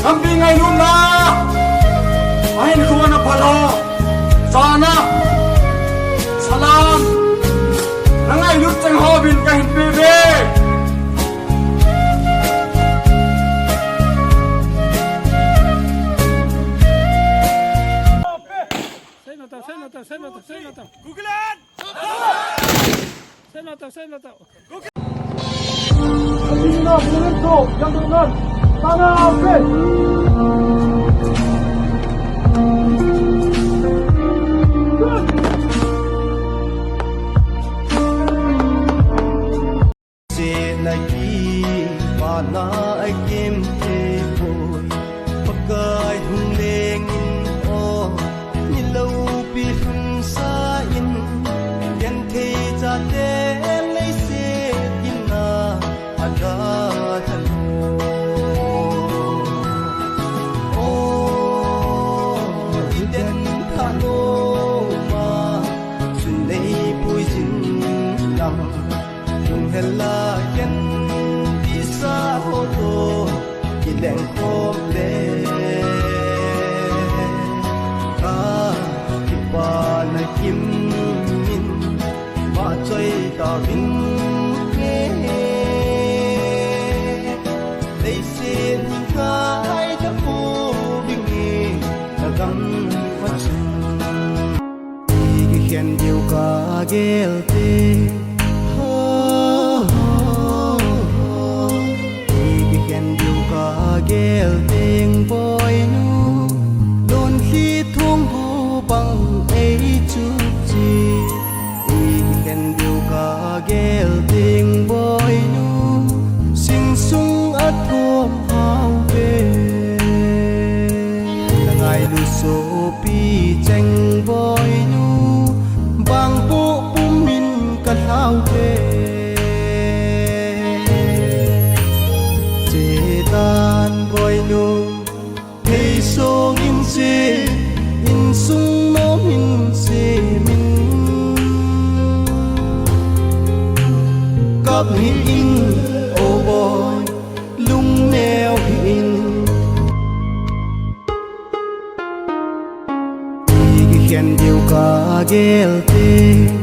Ngambi ngay luôn na Ahin kuwa na palo Sana Salam Nangay lut chang hobin kahin bebe Googlean! Say no to. Alina, Bulento, Yandunan, Sana Ape lagi mana akim te boy pakai hung lengin o nilau pi hun sa in yan the cha te nei se inna aga thalo o hiden thalo ma sun nei pui jin lam yung hela yan isa ho to ileng khom le ka kipa na kim min ma choi ta vin ke lấy xin khai ta phu bình ta gam phát sinh cái khen điều cả gel te gel tiếng boy nu đồn khi thung hu bằng ấy chút chi khen điều cả gel tiếng boy nu sing sung at thom hao về ngày lu so pi chanh boy nu bang po pum min ka hao về hey song in se in sung mo min se min cặp hi in oh boy lung neo hi in cái khen điều cả gel te